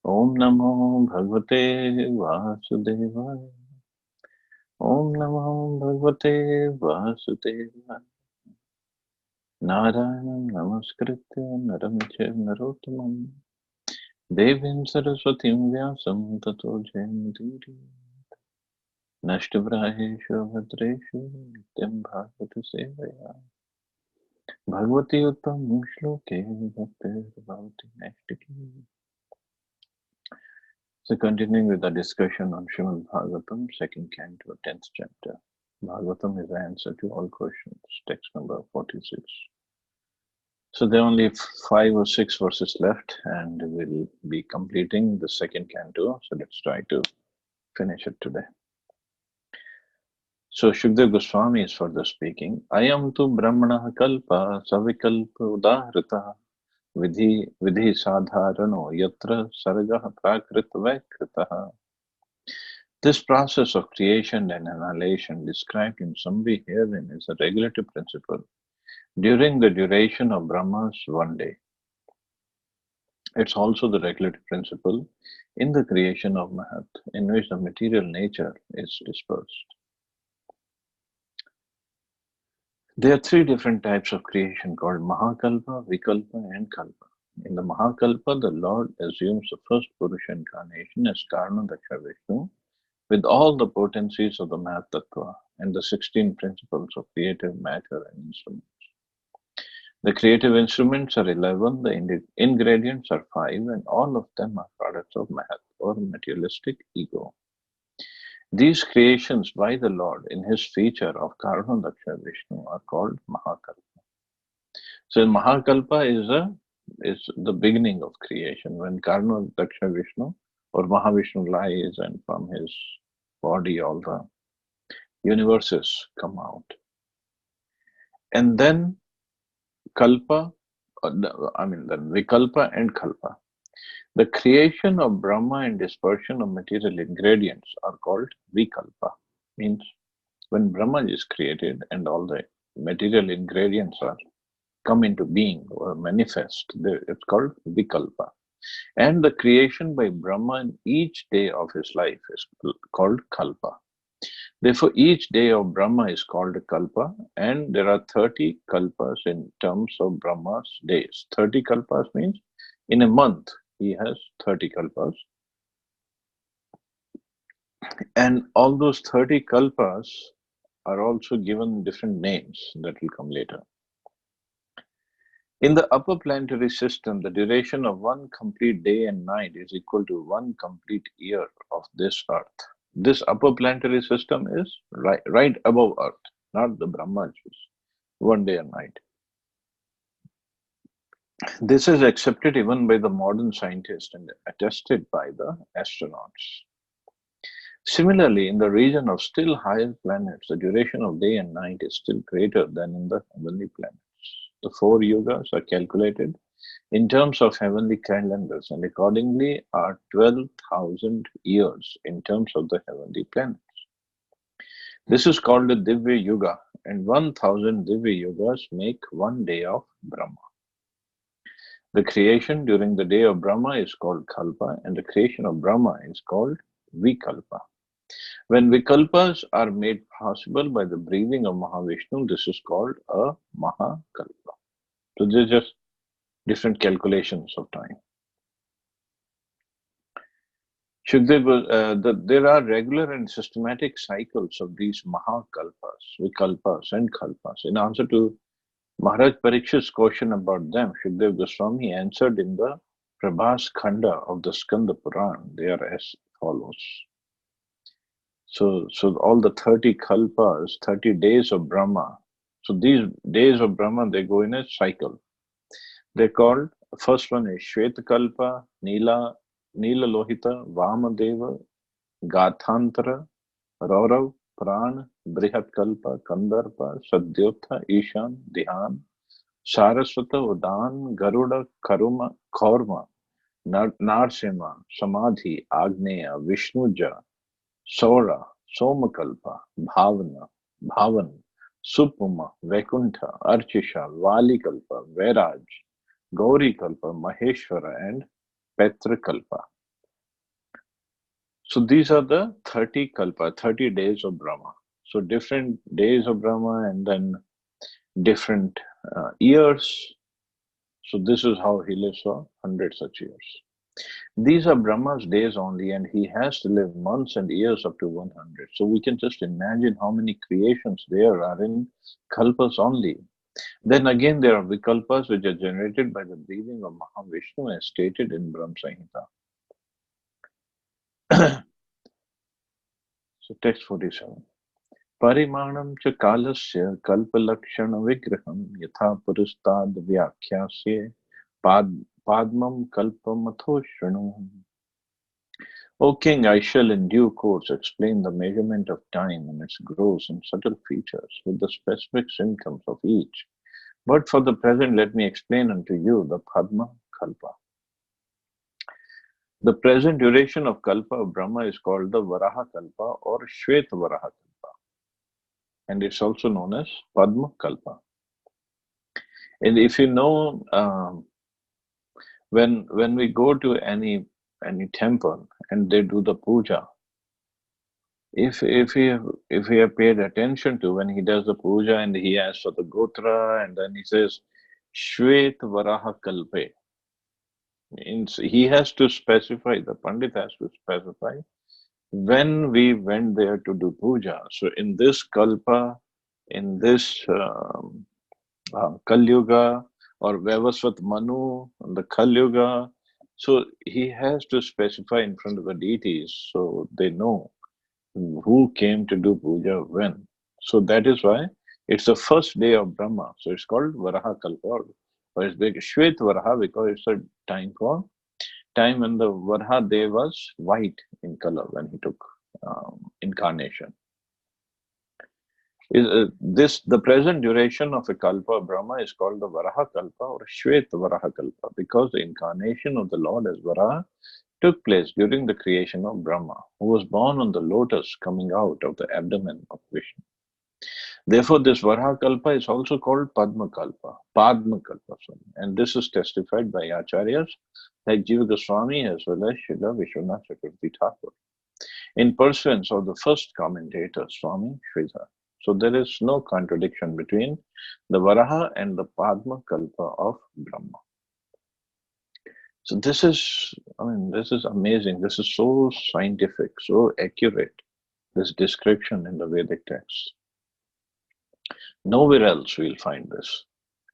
ओम नमो भगवते वासुदेवाय। ओम नमो भगवते वासुदेवाय। नारायणं नमस्कृत्य नरं चैव नरोत्तमं देवीं सरस्वतीं व्यासं ततो जयमुदीरये। नष्टप्रायेषु भद्रेषु नित्यं भागवत सेवया भगवती उत्तमं श्लोके भक्तिर्भवति नैष्टिकी। So continuing with the discussion on Srimad Bhagavatam, second canto, 10th chapter. Bhagavatam is the answer to all questions, text number 46. So there are only 5 or 6 verses left and we'll be completing the second canto. So let's try to finish it today. So Shukdev Goswami is further speaking. Ayam tu brahmana kalpa savikalpa udahrita vidhi sadharano yatra sargah prakrit vaikritaha. This process of creation and annihilation described in summary herein is a regulative principle during the duration of Brahma's one day. It's also the regulative principle in the creation of Mahat, in which the material nature is dispersed. There are 3 different types of creation called Mahakalpa, Vikalpa, and Kalpa. In the Mahakalpa, the Lord assumes the first Purusha incarnation as Karna Daksha Vishnu, with all the potencies of the Mahat Tattva and the 16 principles of creative matter and instruments. The creative instruments are 11, the ingredients are 5, and all of them are products of Mahat or materialistic ego. These creations by the Lord in his feature of Karna Daksha Vishnu are called Mahakalpa. So Mahakalpa is the beginning of creation, when Karna Daksha Vishnu or Mahavishnu lies and from his body all the universes come out. And then Kalpa, then Vikalpa and Kalpa. The creation of Brahma and dispersion of material ingredients are called Vikalpa. Means when Brahma is created and all the material ingredients are come into being or manifest, it's called Vikalpa. And the creation by Brahma in each day of his life is called Kalpa. Therefore, each day of Brahma is called a Kalpa, and there are 30 Kalpas in terms of Brahma's days. 30 Kalpas means in a month he has 30 Kalpas. And all those 30 Kalpas are also given different names that will come later. In the upper planetary system, the duration of one complete day and night is equal to one complete year of this Earth. This upper planetary system is right above Earth, not the Brahmas, one day and night. This is accepted even by the modern scientists and attested by the astronauts. Similarly, in the region of still higher planets, the duration of day and night is still greater than in the heavenly planets. The 4 yugas are calculated in terms of heavenly calendars and accordingly are 12,000 years in terms of the heavenly planets. This is called the Divya Yuga, and 1,000 Divya Yugas make one day of Brahma. The creation during the day of Brahma is called Kalpa, and the creation of Brahma is called Vikalpa. When Vikalpas are made possible by the breathing of Mahavishnu, this is called a Mahakalpa. So these are just different calculations of time. There are regular and systematic cycles of these Mahakalpas, Vikalpas, and Kalpas. In answer to Maharaj Parikshit's question about them, Shukdev Goswami answered in the Prabhas Khanda of the Skanda Puran. They are as follows. So all the 30 Kalpas, 30 days of Brahma. So these days of Brahma, they go in a cycle. They're called, first one is Shvetakalpa, Nila Lohita, Vamadeva, Gathantara, Raurav, Pran, Brihatkalpa, Kandarpa, Sadyotha, Ishan, Dhyan, Saraswata, Udan, Garuda, Karuma, Kaurma, Narsima, Samadhi, Agneya, Vishnuja, Saura, Somakalpa, Bhavan, Supuma, Vaikuntha, Archisha, Valikalpa, Vairaj, Gaurikalpa, Maheshwara, and Petrakalpa. So these are the 30 kalpa, 30 days of Brahma. So different days of Brahma and then different years. So this is how he lives for 100 such years. These are Brahma's days only, and he has to live months and years up to 100. So we can just imagine how many creations there are in kalpas only. Then again, there are vikalpas which are generated by the breathing of Mahavishnu as stated in Brahma Samhita. So text 47. Parimanam cha kalasya kalpalakshana vigraham yatha purustad vyakhyasye padmam kalpamatho shrinu. O king, I shall in due course explain the measurement of time and its gross and subtle features with the specific symptoms of each. But for the present, let me explain unto you the Padma Kalpa. The present duration of Kalpa of Brahma is called the Varaha Kalpa or Shweta Varaha Kalpa, and it's also known as Padma Kalpa. And if you know, when we go to any temple and they do the puja, if he have paid attention to when he does the puja and he asks for the gotra and then he says Shwet Varaha Kalpe, means he has to specify, the Pandit has to specify when we went there to do puja. So in this kalpa, in this Kal Yuga or Vavasvat Manu, the Kal Yuga, so he has to specify in front of the deities so they know who came to do puja when. So that is why it's the first day of Brahma. So it's called Varaha Kalpa, or it's big Shwet Varaha because it's a time when the Varaha Dev was white in color when he took incarnation. The present duration of a kalpa Brahma is called the Varaha Kalpa or Shwet Varaha Kalpa because the incarnation of the Lord as Varaha took place during the creation of Brahma, who was born on the lotus coming out of the abdomen of Vishnu. Therefore, this Varaha Kalpa is also called Padma Kalpa, and this is testified by Acharyas like Jiva Goswami as well as Srila Vishwanath Chakravarti Thakur, in pursuance of the first commentator, Swami Sridhar. So there is no contradiction between the Varaha and the Padma Kalpa of Brahma. So this is amazing. This is so scientific, so accurate, this description in the Vedic text. Nowhere else we'll find this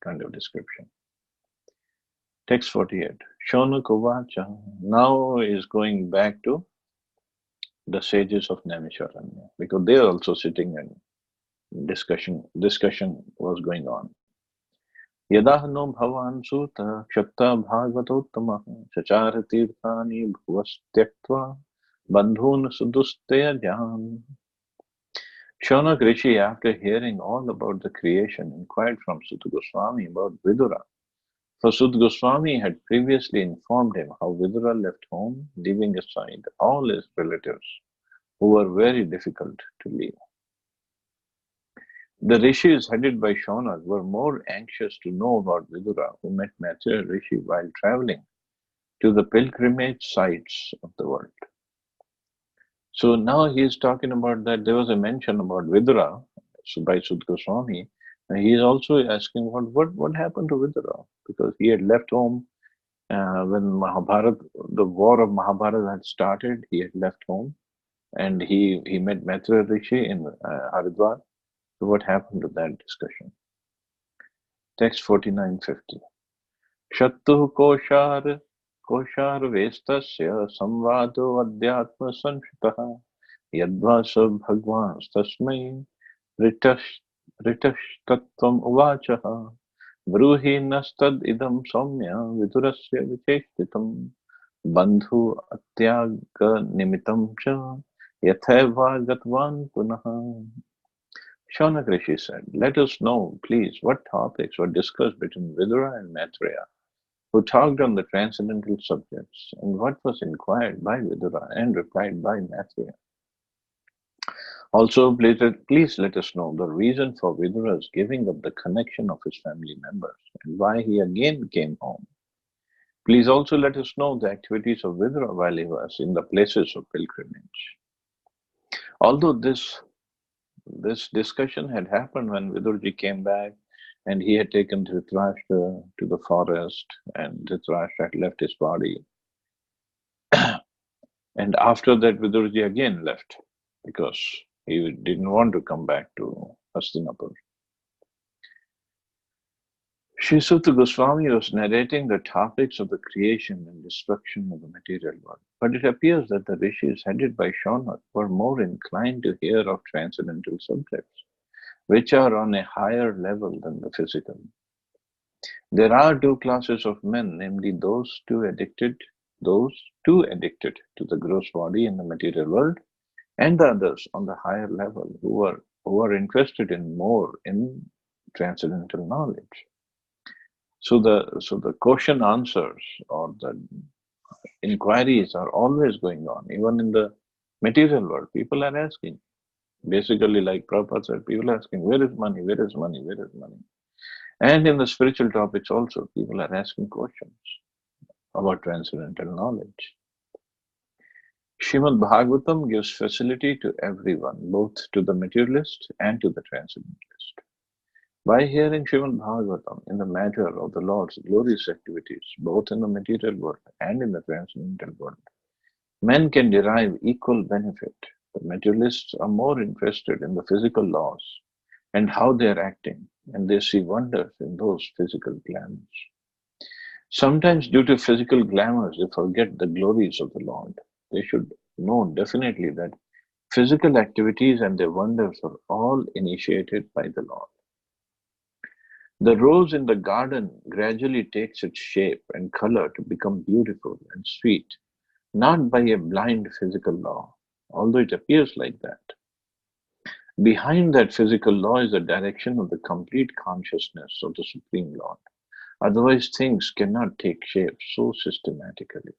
kind of description. Text 48. Shaunakovacha now is going back to the sages of Naimisharanya because they are also sitting and discussion was going on. Yadahano bhavan sutta kshatta bhagavatottama chachara tirthani bhuvastyakva bandhun sudustaya jhan. Shaunak Rishi, after hearing all about the creation, inquired from Sutta Goswami about Vidura. For Sutta Goswami had previously informed him how Vidura left home, leaving aside all his relatives, who were very difficult to leave. The rishis headed by Shaunak were more anxious to know about Vidura, who met Maitreya Rishi while traveling to the pilgrimage sites of the world. So now he is talking about that there was a mention about Vidura by Sutta Goswami, and he is also asking what happened to Vidura because he had left home when Mahabharata, the war of Mahabharata had started. He had left home, and he met Maitreya Rishi in Haridwar. So what happened to that discussion? Text 4950. Shattu koshar vestasya samvado adhyatma sanshitaha yadvasa bhagwan tasmai ritash tattvam uvachaha bruhi nastad idam somya vidurasya vicheshtitam bandhu atyaga nimitam cha yatheva gatvan punaha. Shaunak Rishi said, let us know, please, what topics were discussed between Vidura and Maitreya, who talked on the transcendental subjects, and what was inquired by Vidura and replied by Maitreya. Also, please let us know the reason for Vidura's giving up the connection of his family members and why he again came home. Please also let us know the activities of Vidura while he was in the places of pilgrimage. Although this discussion had happened when Vidurji came back and he had taken Dhritarashtra to the forest and Dhritarashtra had left his body. And after that, Vidurji again left because he didn't want to come back to Hastinapur. Sri Suta Goswami was narrating the topics of the creation and destruction of the material world. But it appears that the rishis, headed by Shaunak, were more inclined to hear of transcendental subjects, which are on a higher level than the physical. There are two classes of men, namely those too addicted to the gross body in the material world, and the others on the higher level who are interested in more in transcendental knowledge. So the question answers or the inquiries are always going on, even in the material world. People are asking, basically, like Prabhupada said, people are asking, where is money? Where is money? Where is money? And in the spiritual topics also, people are asking questions about transcendental knowledge. Srimad Bhagavatam gives facility to everyone, both to the materialist and to the transcendentalist. By hearing Srimad Bhagavatam in the matter of the Lord's glorious activities, both in the material world and in the transcendental world, men can derive equal benefit. The materialists are more interested in the physical laws and how they are acting, and they see wonders in those physical glamours. Sometimes, due to physical glamours, they forget the glories of the Lord. They should know definitely that physical activities and their wonders are all initiated by the Lord. The rose in the garden gradually takes its shape and color to become beautiful and sweet, not by a blind physical law, although it appears like that. Behind that physical law is the direction of the complete consciousness of the Supreme Lord. Otherwise, things cannot take shape so systematically.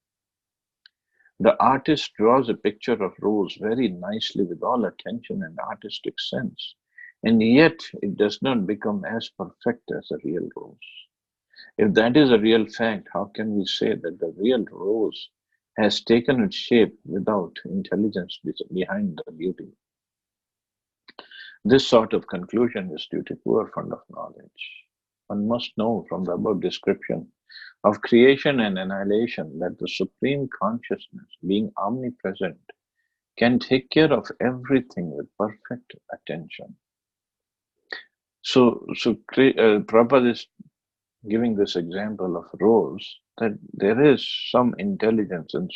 The artist draws a picture of rose very nicely with all attention and artistic sense, and yet it does not become as perfect as a real rose. If that is a real fact, how can we say that the real rose has taken its shape without intelligence behind the beauty? This sort of conclusion is due to poor fund of knowledge. One must know from the above description of creation and annihilation that the Supreme Consciousness, being omnipresent, can take care of everything with perfect attention. So Prabhupada is giving this example of rose, that there is some intelligence and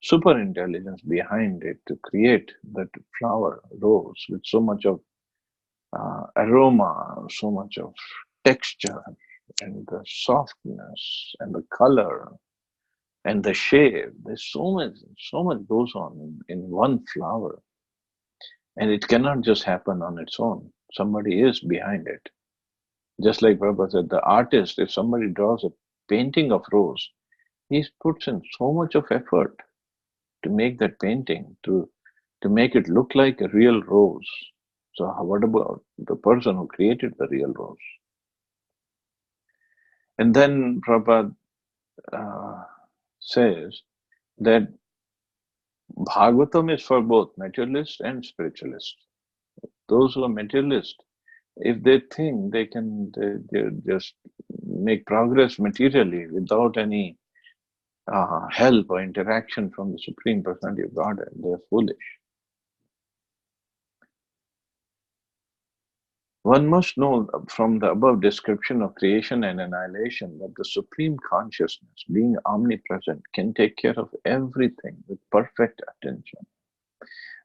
super intelligence behind it to create that flower rose with so much of aroma, so much of texture, and the softness, and the color, and the shade. There's so much goes on in one flower, and it cannot just happen on its own. Somebody is behind it. Just like Prabhupada said, the artist, if somebody draws a painting of rose, he puts in so much of effort to make that painting, to make it look like a real rose. So what about the person who created the real rose? And then Prabhupada says that Bhagavatam is for both materialist and spiritualist. Those who are materialist, if they think they can they just make progress materially without any help or interaction from the Supreme Personality of Godhead, they're foolish. One must know from the above description of creation and annihilation that the Supreme Consciousness, being omnipresent, can take care of everything with perfect attention.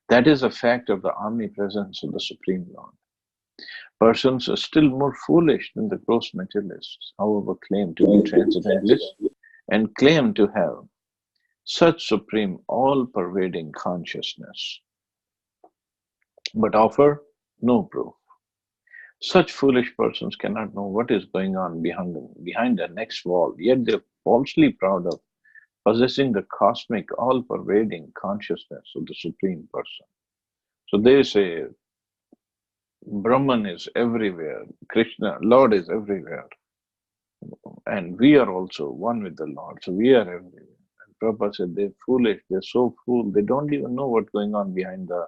That is a fact of the omnipresence of the Supreme Lord. Persons are still more foolish than the gross materialists, however, claim to be transcendentalists and claim to have such supreme, all-pervading consciousness, but offer no proof. Such foolish persons cannot know what is going on behind the next wall, yet they are falsely proud of possessing the cosmic, all-pervading consciousness of the Supreme Person. So they say, Brahman is everywhere, Krishna, Lord is everywhere. And we are also one with the Lord. So we are everywhere. And Prabhupada said they're foolish, they're so fool, they don't even know what's going on behind the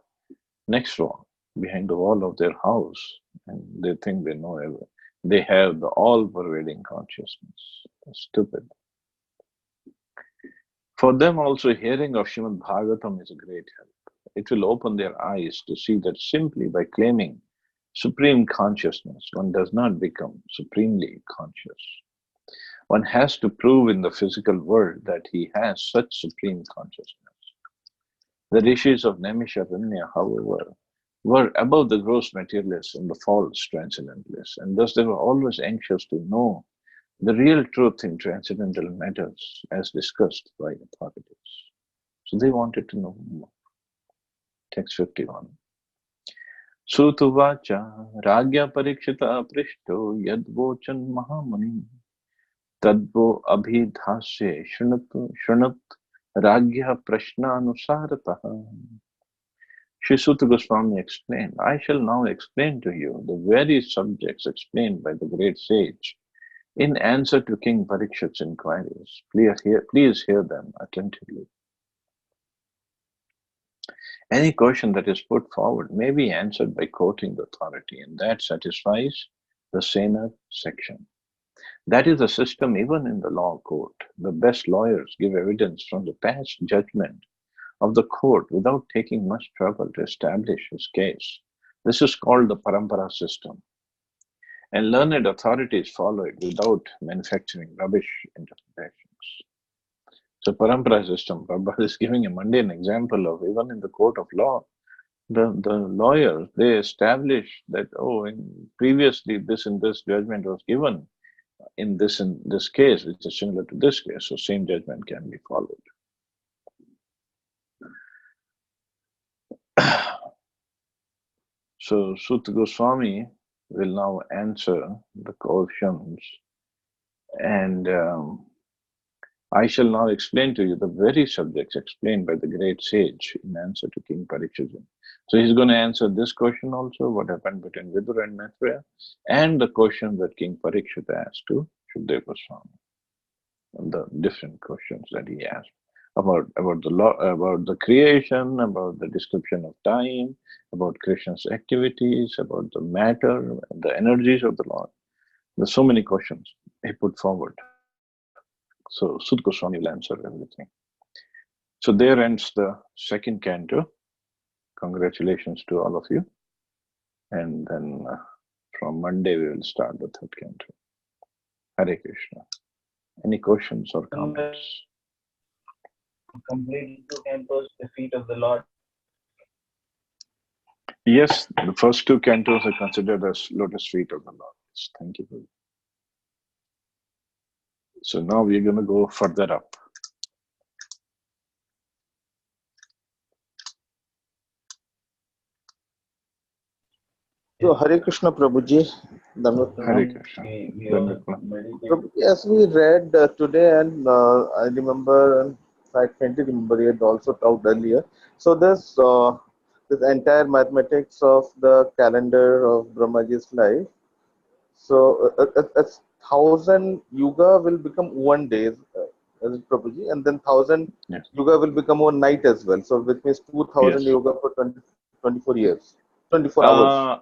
next wall, behind the wall of their house. And they think they know everything. They have the all-pervading consciousness. They're stupid. For them also, hearing of Srimad Bhagavatam is a great help. It will open their eyes to see that simply by claiming supreme consciousness, one does not become supremely conscious. One has to prove in the physical world that he has such supreme consciousness. The rishis of Naimisharanya, however, were above the gross materialists and the false transcendentalists, and thus they were always anxious to know the real truth in transcendental matters as discussed by authorities. So they wanted to know more. Text 51. Sutuvacha Ragya Parikshita Aprishto Yadvochan Mahamuni Tadvo Abhidhasye Shrunat Ragya Prashnanusarataha. Sri Suta Goswami explained, I shall now explain to you the very subjects explained by the great sage in answer to King Parikshit's inquiries. Please hear them attentively. Any question that is put forward may be answered by quoting the authority, and that satisfies the Sena section. That is the system even in the law court. The best lawyers give evidence from the past judgment of the court without taking much trouble to establish his case. This is called the parampara system. And learned authorities follow it without manufacturing rubbish interpretations. So parampara system, Prabhupada is giving a mundane example of even in the court of law, the lawyers, they establish that, previously this and this judgment was given in this case, which is similar to this case, so same judgment can be followed. So Suta Goswami will now answer the questions, and I shall now explain to you the very subjects explained by the great sage in answer to King Parikshit. So he's going to answer this question also, what happened between Vidura and Maitreya, and the question that King Parikshit asked to Shukadeva Goswami, and the different questions that he asked about the law, about the creation, about the description of time, about Krishna's activities, about the matter, the energies of the Lord. There's so many questions he put forward. So Suta Goswami will answer everything. So there ends the second canto. Congratulations to all of you. And then from Monday we will start the third canto. Hare Krishna. Any questions or comments? Complete 2 cantos, the feet of the Lord. Yes, the first 2 cantos are considered as lotus feet of the Lord. Thank you. So now we're going to go further up. So Hare Krishna Prabhuji. Hare Krishna. Yes, we read today, and I remember, I faintly remember it also talked earlier. So this entire mathematics of the calendar of Brahmaji's life. So 1,000 yuga will become one day, as Prabhuji, and then 1,000 yuga will become one night as well. So which means 2,000 yuga for 24 years, 24 hours.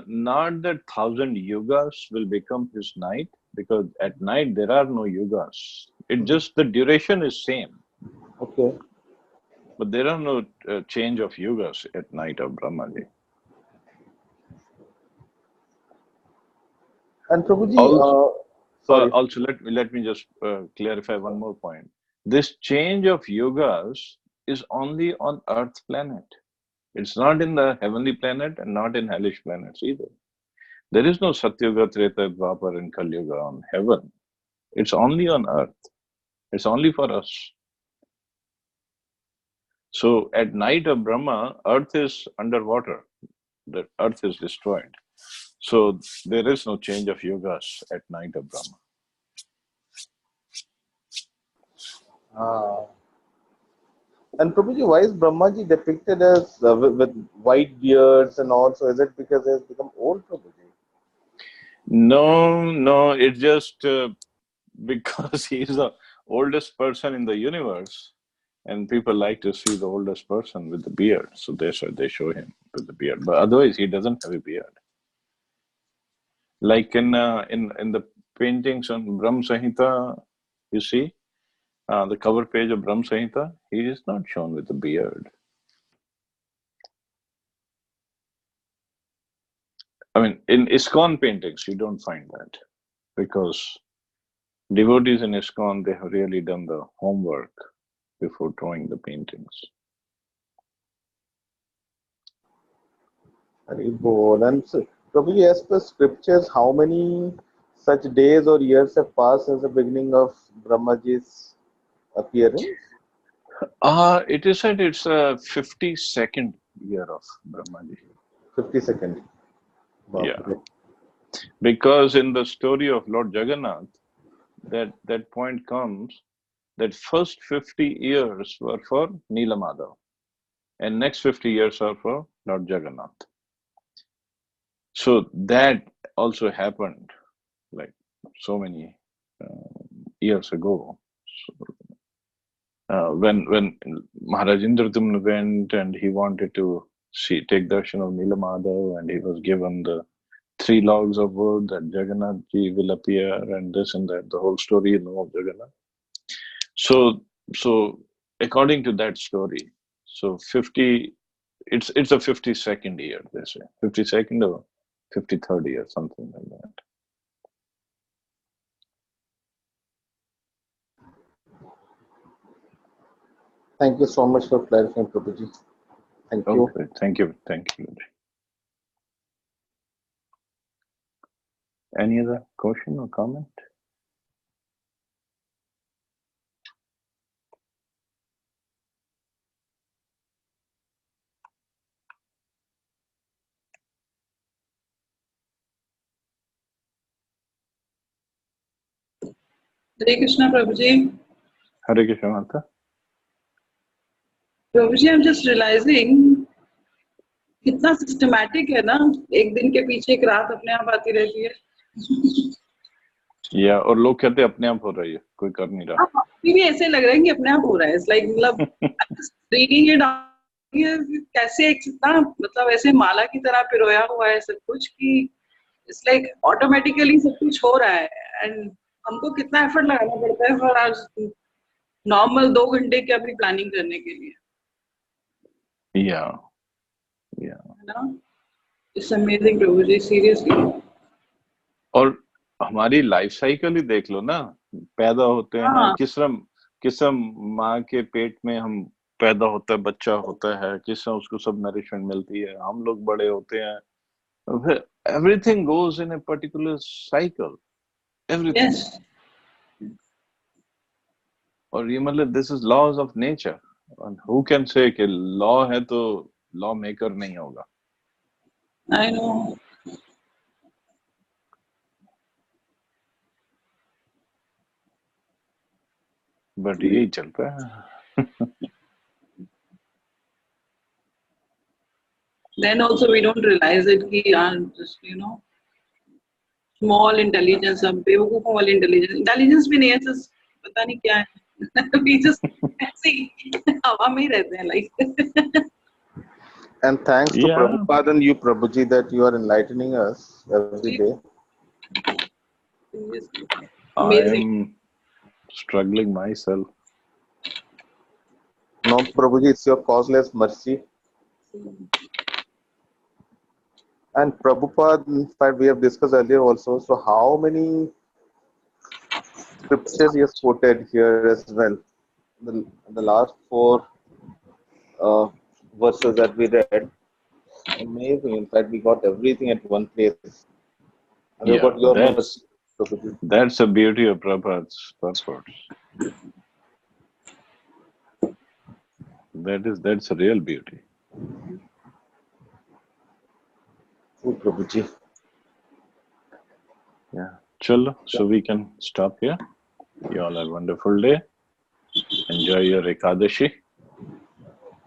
Not that 1,000 yugas will become his night, because at night there are no yugas. It just, the duration is same. Okay. But there are no change of yugas at night of Brahmaji. And Prabhuji, also let me just clarify one more point. This change of yugas is only on Earth planet. It's not in the heavenly planet and not in hellish planets either. There is no Satyuga, Treta, Dwapar and Kali Yuga on heaven. It's only on Earth. It's only for us. So at night of Brahma, Earth is underwater. The Earth is destroyed. So there is no change of yugas at night of Brahma. And Prabhuji, why is Brahmaji depicted as with white beards and all? So is it because he has become old, Prabhuji? No, it's just because he's the oldest person in the universe, and people like to see the oldest person with the beard, so they show him with the beard. But otherwise, he doesn't have a beard. Like in the paintings on Brahm Samhita, you see the cover page of Brahm Samhita, he is not shown with a beard. I mean, in ISKCON paintings, you don't find that, because devotees in ISKCON, they have really done the homework before drawing the paintings. Hari Bol. And so, Prabhuji, as per scriptures, how many such days or years have passed since the beginning of Brahmaji's appearance? It is said it's a 52nd year of Brahmaji. 52nd. Yeah. Because in the story of Lord Jagannath, that point comes that first 50 years were for Neelamada, and next 50 years are for Lord Jagannath. So that also happened like so many years ago. So, when Maharaj Indradyumna went and he wanted to take darshan of Neelamada, and he was given the 3 logs of wood that Jagannath ji will appear, and this and that, the whole story of Jagannath. So according to that story, so 50, it's a 52nd year, they say, 52nd or 53rd year, something like that. Thank you so much for clarifying, Prabhuji. Thank you. Okay, thank you. Any other question or comment? Hare Krishna, Prabhuji. Hare Krishna, Mata. Prabhuji, I'm just realizing कितना systematic है ना, एक दिन के पीछे एक रात अपने आप आती रहती है. या और लोग कहते हैं अपने आप हो रही है, कोई कर नहीं रहा. अभी भी ऐसे लग रहा है कि अपने आप हो रहा है. इट्स लाइक मतलब रीडिंग इट कैसे कितना मतलब ऐसे माला की तरह पिरोया हुआ है सब कुछ कि इट्स लाइक ऑटोमेटिकली सब कुछ हो रहा है. एंड हमको कितना एफर्ट लगाना पड़ता है फॉर आज नॉर्मल 2 घंटे की अपनी प्लानिंग करने के लिए. या इट्स अमेजिंग प्रभुजी, सीरियसली. और हमारी लाइफ साइकिल ही देख लो ना, पैदा होते हैं, किस तरह माँ के पेट में हम पैदा होता है, बच्चा होता है, किस तरह उसको सब नरिशमेंट मिलती है, हम लोग बड़े होते हैं, everything goes in a particular cycle, everything. और ये मतलब this is laws of nature. Who can say कि लॉ है तो लॉ मेकर नहीं होगा. I know. बट यही चलता है. Then also we don't realize it कि just small intelligence, सब बेवकूफों वाली intelligence भी नहीं है, just पता नहीं क्या है. We just ऐसे हवा में ही रहते हैं like. And thanks to Prabhupada and you, Prabhuji, that you are enlightening us every day. I am struggling myself. No, Prabhuji, it's your causeless mercy. And Prabhupada, in fact, we have discussed earlier also. So, how many scriptures he has quoted here as well? The last 4 verses that we read, amazing. In fact, we got everything at one place. And we got your mercy, Prabhuji. That's the beauty of Prabhupada's purports. That's a real beauty. Oh, Prabhuji. Yeah. Chalo, so we can stop here. You all have a wonderful day. Enjoy your Ekadashi.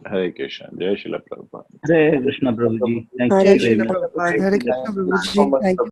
Hare Krishna. Jai Srila Prabhupada. Hare Krishna, Prabhuji. Thank you Hare very Krishna much. Prabhupada. Hare Krishna Prabhuji. Thank you.